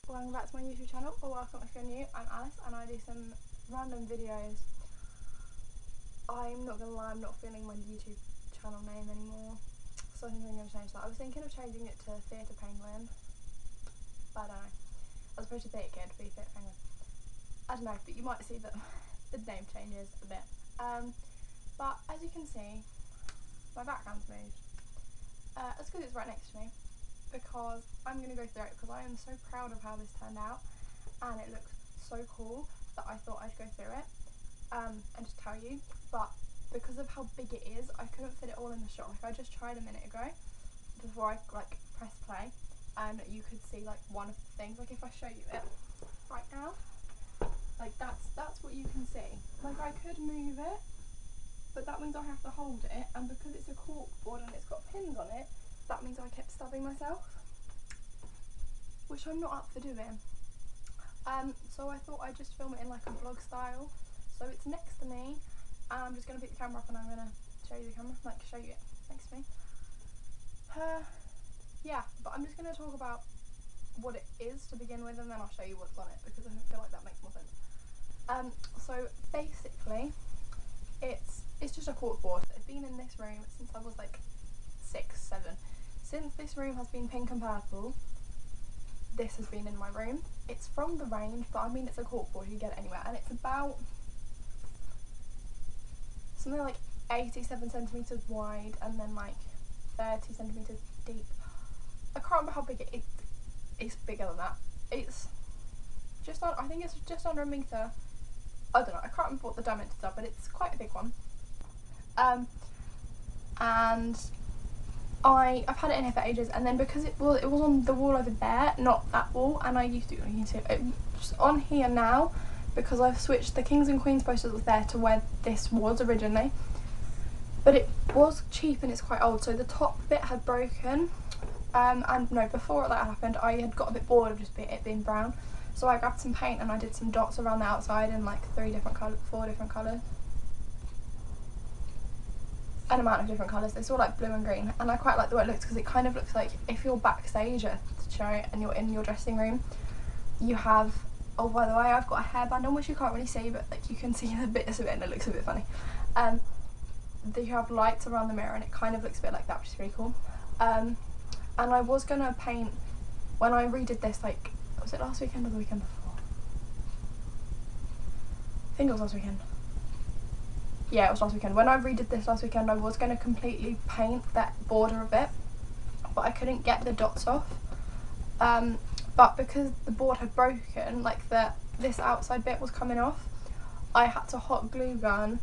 Welcome back to my YouTube channel, or welcome if you're new. I'm Alice and I do some random videos. I'm not gonna lie, I'm not feeling my YouTube channel name anymore, so I think I'm gonna change that. I was thinking of changing it to Theatre Penguin, but I don't know. As opposed to Theatre Kid, be Theatre Penguin. I don't know, but you might see that the name changes a bit. But as you can see, my background's moved. That's because it's right next to me. Because I'm going to go through it because I am so proud of how this turned out and it looks so cool that I thought I'd go through it and just tell you. But because of how big it is, I couldn't fit it all in the shot. Like, I just tried a minute ago before I pressed play, and you could see like one of the things. Like, if I show you it right now, like that's what you can see. Like, I could move it, but that means I have to hold it, and because it's a cork board and it's got pins on it, that means I kept stabbing myself, which I'm not up for doing. So I thought I'd just film it in like a vlog style. So it's next to me, and I'm just going to pick the camera up and I'm going to show you the camera, like show you it next to me. Yeah, but I'm just going to talk about what it is to begin with, and then I'll show you what's on it, because I feel like that makes more sense. So basically, it's just a cork board. It's been in this room since I was like 6, 7. Since this room has been pink and purple, this has been in my room. It's from the range, but I mean, it's a cork board, you can get it anywhere, and it's about something like 87 centimetres wide and then like 30 centimetres deep. I can't remember how big it is. It's bigger than that. It's just on, I think it's just under a metre. I don't know, I can't remember what the dimensions are, but it's quite a big one. And I've had it in here for ages, and then because it was on the wall over there, not that wall, and I used to, you can see it's on here now because I've switched the Kings and Queens posters was there to where this was originally, but it was cheap and it's quite old, so the top bit had broken, and no, before that happened I had got a bit bored of just it being brown, so I grabbed some paint and I did some dots around the outside in like 4 different colours. An amount of different colours. It's all like blue and green, and I quite like the way it looks because it kind of looks like if you're backstage at the show and you're in your dressing room, you have, oh by the way, I've got a hairband on which you can't really see, but like you can see the bits of it and it looks a bit funny. You have lights around the mirror and it kind of looks a bit like that, which is really cool. And I was gonna paint, when I redid this, like, was it last weekend or the weekend before? I think it was last weekend. Yeah, it was last weekend. When I redid this last weekend, I was going to completely paint that border of it, but I couldn't get the dots off. But because the board had broken, like this outside bit was coming off, I had to hot glue gun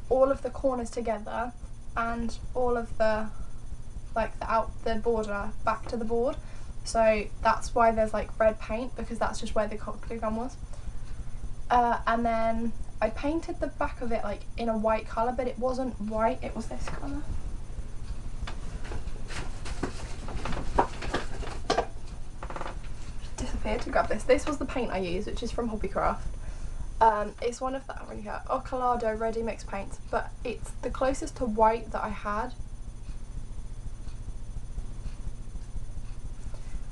all of the corners together and all of the the border back to the board. So that's why there's like red paint, because that's just where the hot glue gun was. And then I painted the back of it like in a white colour, but it wasn't white, it was this colour. Disappeared to grab this. This was the paint I used, which is from Hobbycraft. It's one of that, Ocolado Ready Mix paints, but it's the closest to white that I had.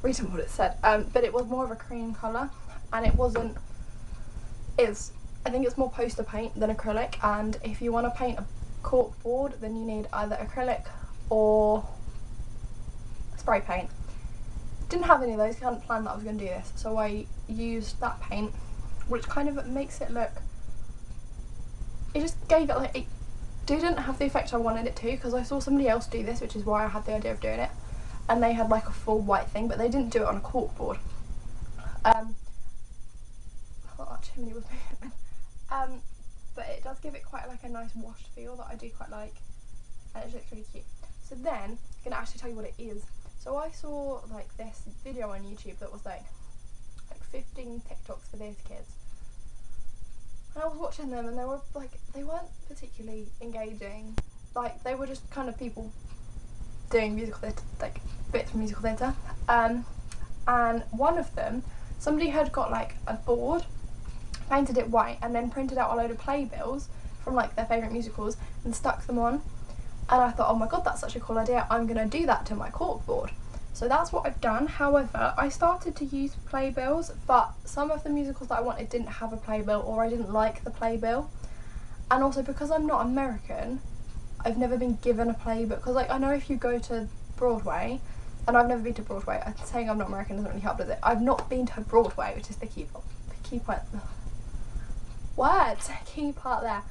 Reading what it said, but it was more of a cream colour, and it wasn't. I think it's more poster paint than acrylic, and if you want to paint a cork board, then you need either acrylic or spray paint. Didn't have any of those, hadn't planned that I was going to do this, so I used that paint, which kind of makes it look, it just gave it like, it didn't have the effect I wanted it to, because I saw somebody else do this, which is why I had the idea of doing it, and they had like a full white thing, but they didn't do it on a cork board. I thought that chimney was moving. But it does give it quite like a nice washed feel that I do quite like, and it looks really cute. So then I'm gonna actually tell you what it is. So I saw like this video on YouTube that was like 15 TikToks for theatre kids, and I was watching them, and they were like, they weren't particularly engaging, like they were just kind of people doing musical theatre, like bits from musical theatre. And one of them, somebody had got like a board, painted it white, and then printed out a load of playbills from like their favourite musicals and stuck them on, and I thought, oh my god, that's such a cool idea, I'm gonna do that to my cork board. So that's what I've done. However, I started to use playbills, but some of the musicals that I wanted didn't have a playbill, or I didn't like the playbill. And also because I'm not American, I've never been given a playbill, because like I know if you go to Broadway, and I've never been to Broadway, saying I'm not American doesn't really help, does it? I've not been to Broadway, which is the key part there.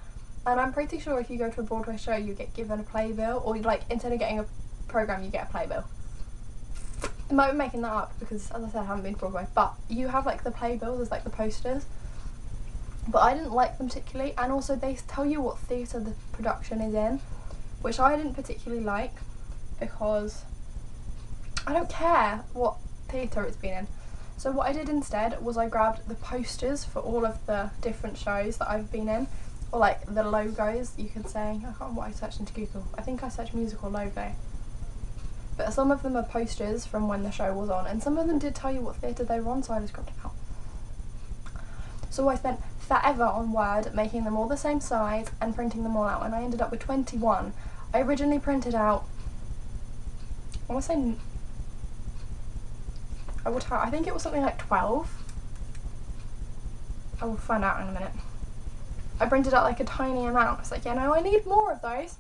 And I'm pretty sure if you go to a Broadway show, you get given a playbill, or like instead of getting a program, you get a playbill. I might be making that up because, as I said, I haven't been to Broadway, but you have like the playbills as like the posters. But I didn't like them particularly, and also they tell you what theatre the production is in, which I didn't particularly like because I don't care what theatre it's been in. So what I did instead was I grabbed the posters for all of the different shows that I've been in, or like the logos, you could say. I can't remember what I searched into Google. I think I searched musical logo. But some of them are posters from when the show was on, and some of them did tell you what theatre they were on, so I just grabbed it out. So I spent forever on Word making them all the same size and printing them all out, and I ended up with 21. I originally printed out, I think it was something like 12. I will find out in a minute. I printed out like a tiny amount. I was like, yeah, no, I need more of those.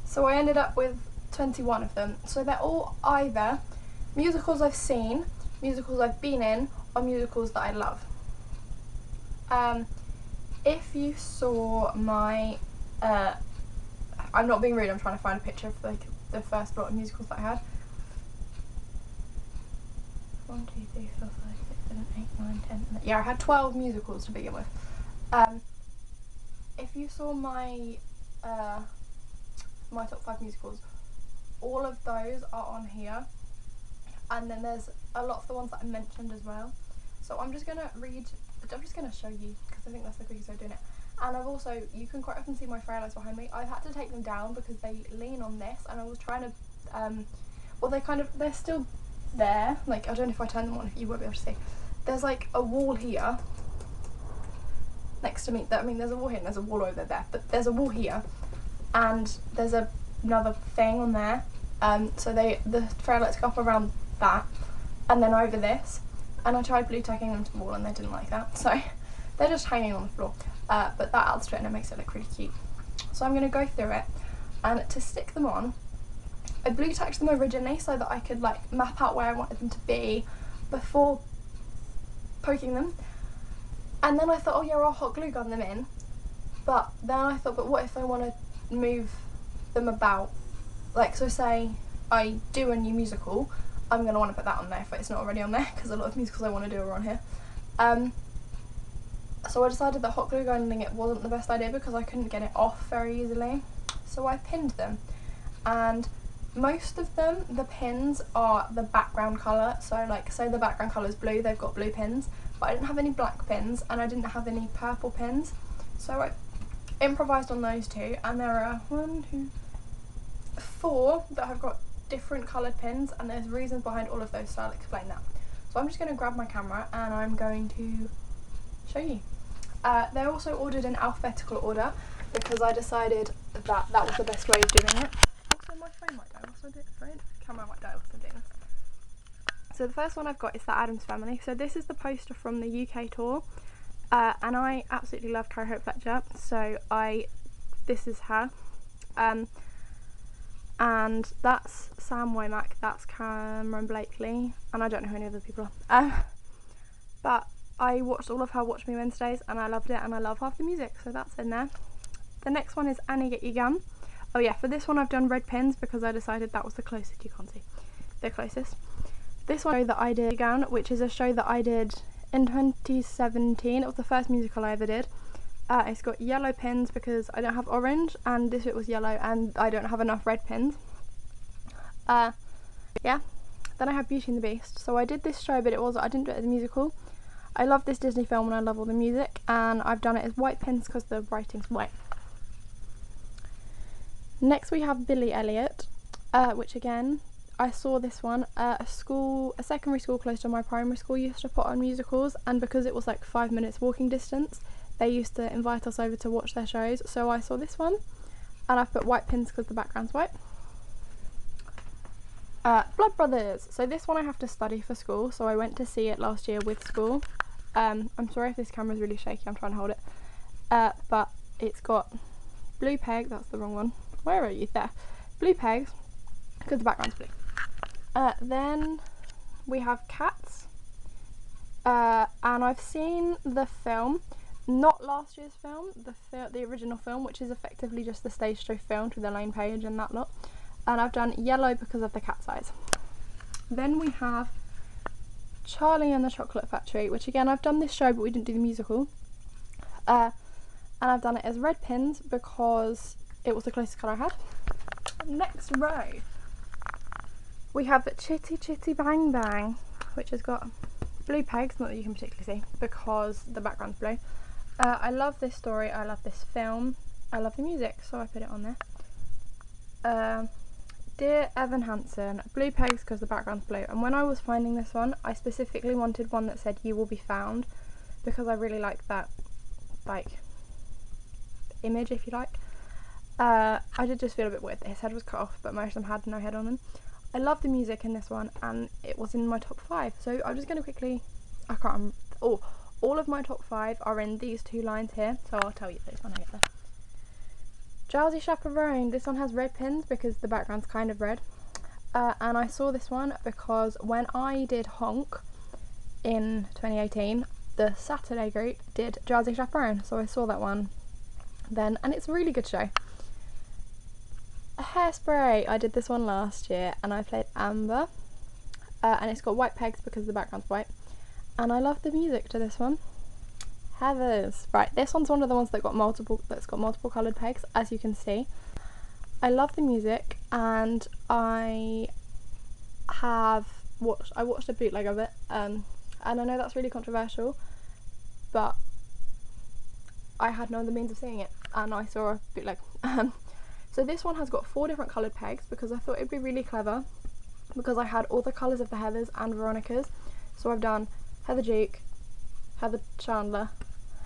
So I ended up with 21 of them. So they're all either musicals I've seen, musicals I've been in, or musicals that I love. If you saw my, I'm not being rude, I'm trying to find a picture of like the first lot of musicals that I had. 1, 2, 3, 4, 5, 6, 7, 8, 9, 10. Yeah, I had 12 musicals to begin with. If you saw my my top 5 musicals, all of those are on here, and then there's a lot of the ones that I mentioned as well. So I'm just gonna show you because I think that's the quickest way of doing it. And I've also, you can quite often see my frailets behind me. I've had to take them down because they lean on this, and I was trying to well, they're still there. Like, I don't know if I turn them on, if you won't be able to see. There's like a wall here next to me. There's a wall here and there's a wall over there, but there's a wall here and there's another thing on there. So the frailets go up around that and then over this, and I tried blue tacking them to the wall and they didn't like that, so they're just hanging on the floor. But that adds to it and it makes it look really cute. So I'm going to go through it, and to stick them on, I blue tacked them originally so that I could like map out where I wanted them to be before poking them. And then I thought, oh yeah, I'll hot glue gun them in. But then I thought, but what if I want to move them about? Like, so say I do a new musical, I'm going to want to put that on there if it's not already on there, because a lot of musicals I want to do are on here. So I decided that hot glue gunning it wasn't the best idea because I couldn't get it off very easily. So I pinned them, and most of them, the pins are the background colour. So like, say the background colour is blue, they've got blue pins, but I didn't have any black pins and I didn't have any purple pins. So I improvised on those two, and there are 1, 2, 4 that have got different coloured pins, and there's reasons behind all of those, so I'll explain that. So I'm just going to grab my camera and I'm going to show you. They're also ordered in alphabetical order because I decided that that was the best way of doing it. Also, my phone might die whilst I do it. The camera might die whilst I'm doing this. So the first one I've got is the Addams Family. So this is the poster from the UK tour, and I absolutely love Carrie Hope Fletcher. So this is her, and that's Sam Womack, that's Cameron Blakely, and I don't know who any other people are. But I watched all of her Watch Me Wednesdays and I loved it, and I love half the music, so that's in there. The next one is Annie Get Your Gun. Oh yeah, for this one I've done red pins because I decided that was the closest. You can't see. The closest. This one that I did, Gun, which is a show that I did in 2017. It was the first musical I ever did. It's got yellow pins because I don't have orange, and this bit was yellow and I don't have enough red pins. Yeah. Then I have Beauty and the Beast. So I did this show, but I didn't do it as a musical. I love this Disney film and I love all the music, and I've done it as white pins because the writing's white. Next we have Billy Elliot, which again, I saw this one. A secondary school close to my primary school used to put on musicals, and because it was like 5 minutes walking distance, they used to invite us over to watch their shows, so I saw this one. and I've put white pins because the background's white. Blood Brothers. So this one I have to study for school, so I went to see it last year with school. I'm sorry if this camera's really shaky, I'm trying to hold it. But it's got blue peg, that's the wrong one. Where are you? There. Blue pegs, because the background's blue. Then we have Cats. And I've seen the film, not last year's film, the original film, which is effectively just the stage show filmed with Elaine Page and that lot. And I've done yellow because of the cat's eyes. Then we have Charlie and the Chocolate Factory, which again I've done this show but we didn't do the musical. And I've done it as red pins because it was the closest colour I had. Next row we have Chitty Chitty Bang Bang, which has got blue pegs, not that you can particularly see because the background's blue. I love this story, I love this film, I love the music, so I put it on there. Dear Evan Hansen, blue pegs because the background's blue. And when I was finding this one, I specifically wanted one that said "You will be found" because I really like that, like, image, if you like. I did just feel a bit weird that his head was cut off, but most of them had no head on them. I love the music in this one, and it was in my top 5. So I'm just going to quickly, I can't remember. Oh, all of my top 5 are in these 2 lines here, so I'll tell you those when I get there. Drowsy Chaperone, this one has red pins because the background's kind of red. And I saw this one because when I did Honk in 2018, the Saturday group did Drowsy Chaperone, so I saw that one then, and it's a really good show. Hairspray, I did this one last year and I played Amber, and it's got white pegs because the background's white, and I love the music to this one. Heathers. Right, this one's one of the ones that's got multiple coloured pegs, as you can see. I love the music, and I watched a bootleg of it, and I know that's really controversial, but I had no other means of seeing it, and I saw a bootleg. So this one has got 4 different coloured pegs because I thought it'd be really clever, because I had all the colours of the Heathers and Veronica's. So I've done Heather Duke, Heather Chandler,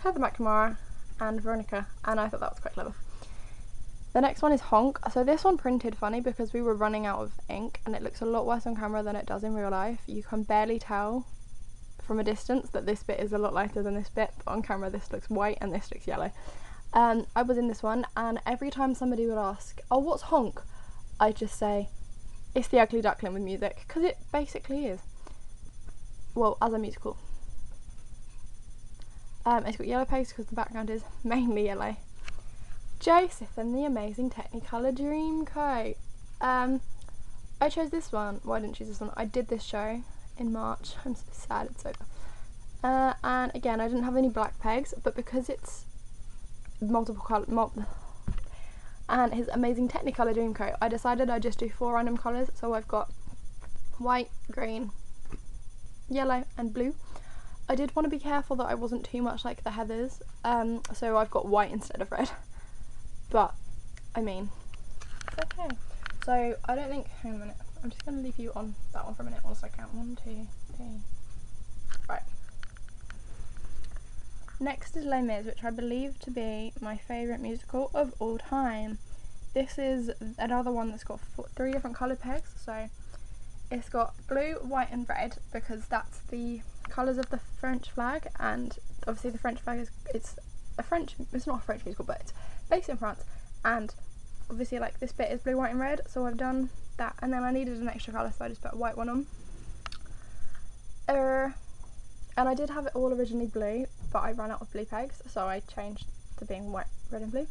Heather McNamara and Veronica, and I thought that was quite clever. The next one is Honk. So this one printed funny because we were running out of ink, and it looks a lot worse on camera than it does in real life. You can barely tell from a distance that this bit is a lot lighter than this bit, but on camera this looks white and this looks yellow. I was in this one, and every time somebody would ask, "Oh, what's Honk?" I'd just say, "It's the Ugly Duckling with music," because it basically is. Well, as a musical. It's got yellow pegs because the background is mainly yellow. Joseph and the Amazing Technicolor Dreamcoat. I chose this one. Well, I didn't choose this one. I did this show in March. I'm so sad it's over. And again, I didn't have any black pegs, but because it's multiple colour and his Amazing Technicolor Dreamcoat, I decided I'd just do 4 random colours. So I've got white, green, yellow and blue. I did want to be careful that I wasn't too much like the Heathers, so I've got white instead of red, but I mean, it's okay. So I don't think, hang on a minute, I'm just going to leave you on that one for a minute whilst I count. 1, 2, 3, right. Next is Les Mis, which I believe to be my favourite musical of all time. This is another one that's got 3 different coloured pegs, so it's got blue, white and red because that's the colours of the French flag, and obviously the French flag it's not a French musical, but it's based in France, and obviously like this bit is blue, white and red, so I've done that, and then I needed an extra colour so I just put a white one on. And I did have it all originally blue, but I ran out of blue pegs, so I changed to being white, red and blue.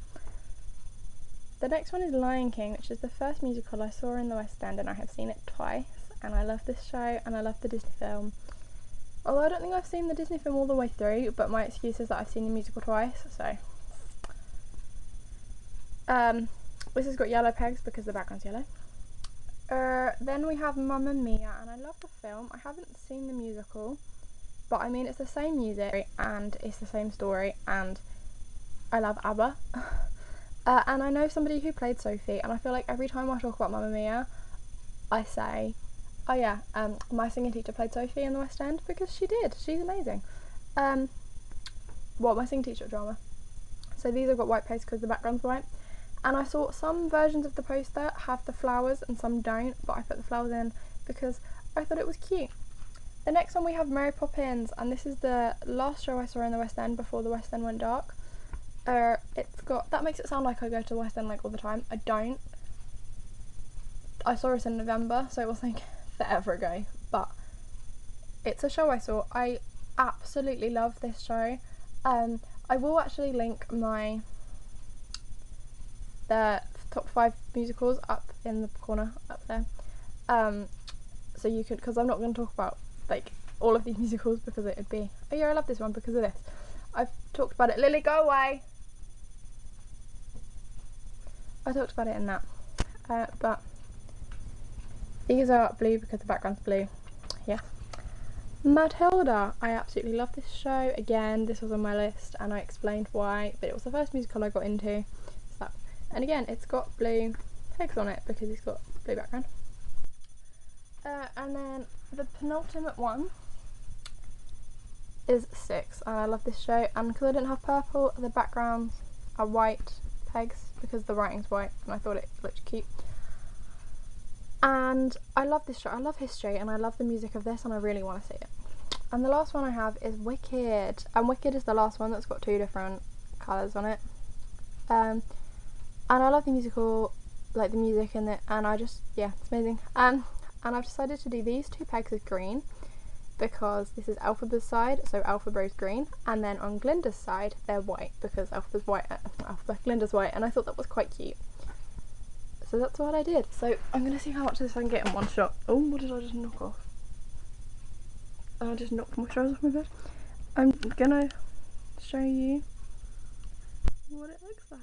The next one is Lion King, which is the first musical I saw in the West End, and I have seen it twice, and I love this show and I love the Disney film. Although I don't think I've seen the Disney film all the way through, but my excuse is that I've seen the musical twice, so. This has got yellow pegs because the background's yellow. Then we have Mamma Mia, and I love the film. I haven't seen the musical, but I mean it's the same music and it's the same story, and I love ABBA. And I know somebody who played Sophie, and I feel like every time I talk about Mamma Mia, I say, oh yeah, my singing teacher played Sophie in the West End, because she did. She's amazing. Well, my singing teacher at drama. So these have got white pegs because the background's white. And I saw some versions of the poster have the flowers and some don't, but I put the flowers in because I thought it was cute. The next one we have Mary Poppins, and this is the last show I saw in the West End before the West End went dark. It's got, that makes it sound like I go to the West End like all the time. I don't. I saw it in November, so it was like forever ago, but it's a show I saw. I absolutely love this show. I will actually link the top 5 musicals up in the corner up there, so you could, because I'm not going to talk about like all of these musicals because it would be, oh yeah, I love this one because of this. I've talked about it. Lily, go away. I talked about it in that, but these are blue because the background's blue. Yes. Matilda. I absolutely love this show. Again, this was on my list and I explained why, but it was the first musical I got into. So, and again, it's got blue pegs on it because it's got blue background. And then the penultimate one is Six, and I love this show, and because I didn't have purple, the backgrounds are white pegs because the writing's white and I thought it looked cute. And I love this show. I love history and I love the music of this and I really want to see it. And the last one I have is Wicked, and Wicked is the last one that's got 2 different colours on it. And I love the musical, like the music in it, and I just, yeah, it's amazing. And I've decided to do these 2 pegs of green because this is Elphaba's side, so Elphaba's green, and then on Glinda's side they're white because Elphaba's white, Glinda's white, and I thought that was quite cute. So that's what I did. So I'm going to see how much of this I can get in one shot. Oh, what did I just knock off? I just knocked moisturiser off my bed. I'm going to show you what it looks like.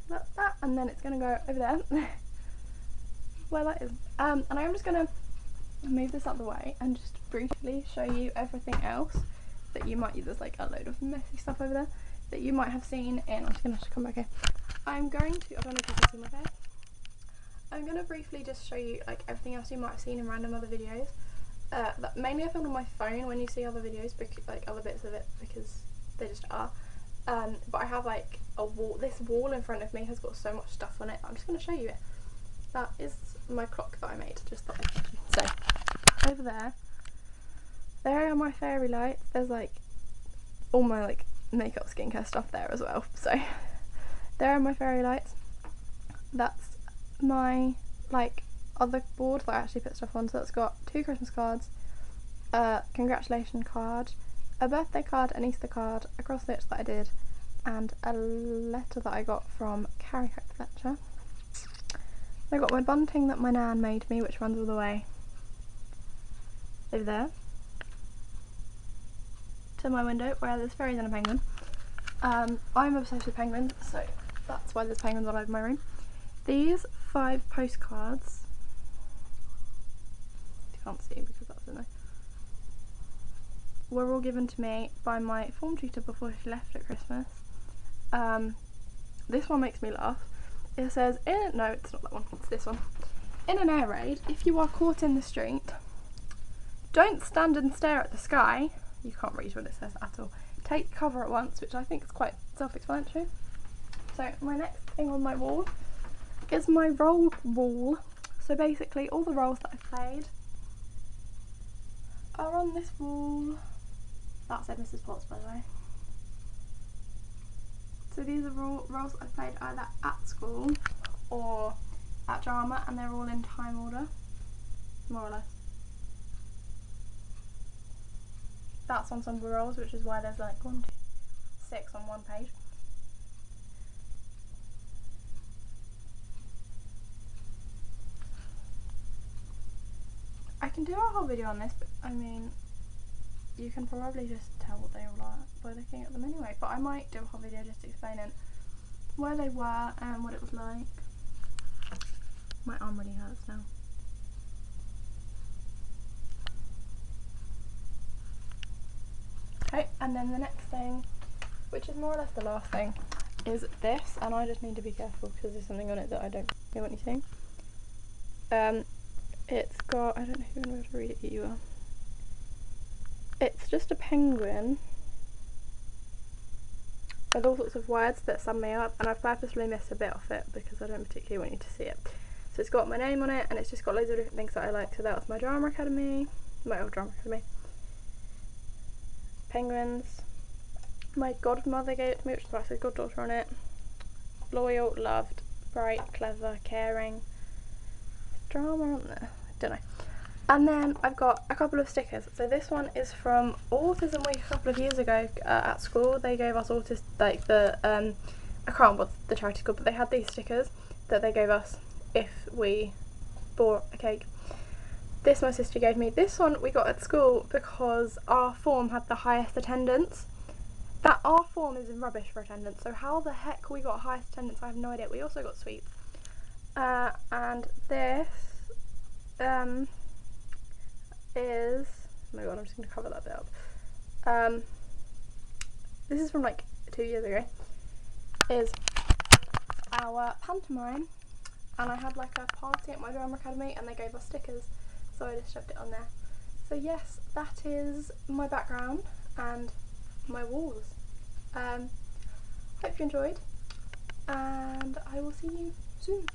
That's that, and then it's going to go over there. Where that is. And I'm just going to move this out of the way and just briefly show you everything else that you might, there's like a load of messy stuff over there that you might have seen in, I'm just going to have to come back here. I'm going to, I don't know if you can see my face, I'm going to briefly just show you like everything else you might have seen in random other videos. That mainly I filmed on my phone when you see other videos, like other bits of it, because they just are. But I have like a wall, this wall in front of me has got so much stuff on it. I'm just going to show you it. That is my clock that I made, just thought I'd show you. So, over there are my fairy lights. There's like all my like makeup, skincare stuff there as well. So, there are my fairy lights. That's my like other board that I actually put stuff on. So that's got 2 Christmas cards, a congratulation card, a birthday card, an Easter card, a cross stitch that I did, and a letter that I got from Carrie Hope Fletcher. I got my bunting that my nan made me, which runs all the way over there to my window where there's fairies and a penguin. I'm obsessed with penguins, so that's why there's penguins all over my room. These 5 postcards, you can't see because that's in there, were all given to me by my form tutor before she left at Christmas. This one makes me laugh. It says, no, it's not that one, it's this one. In an air raid, if you are caught in the street, don't stand and stare at the sky. You can't read what it says at all. Take cover at once, which I think is quite self-explanatory. So my next thing on my wall is my role wall. So basically all the roles that I've played are on this wall. That said Mrs. Potts, by the way. So these are all roles that I've played either at school or at drama, and they're all in time order, more or less. That's ensemble roles, which is why there's like 1, 2, 6 on one page. I can do a whole video on this, but I mean, you can probably just tell what they all are by looking at them anyway, but I might do a whole video just explaining where they were and what it was like. My arm really hurts now. Okay, and then the next thing, which is more or less the last thing, is this, and I just need to be careful because there's something on it that I don't want you seeing. It's got, I don't know who knows how to read it either. It's just a penguin with all sorts of words that sum me up, and I've purposely missed a bit off it because I don't particularly want you to see it. So it's got my name on it, and it's just got loads of different things that I like. So that was my drama academy, my old drama academy, penguins, my godmother gave it to me, which is why I said goddaughter on it, loyal, loved, bright, clever, caring, drama on there, I don't know. And then I've got a couple of stickers. So this one is from Autism Week a couple of years ago at school. They gave us I can't remember what the charity's called, but they had these stickers that they gave us if we bought a cake. This my sister gave me. This one we got at school because our form had the highest attendance. That our form is rubbish for attendance, so how the heck we got highest attendance, I have no idea. We also got sweets. And this is, oh my god, I'm just going to cover that bit up. This is from like 2 years ago. Is our pantomime, and I had like a party at my drama academy and they gave us stickers, so I just shoved it on there. So yes, that is my background and my walls. Hope you enjoyed, and I will see you soon.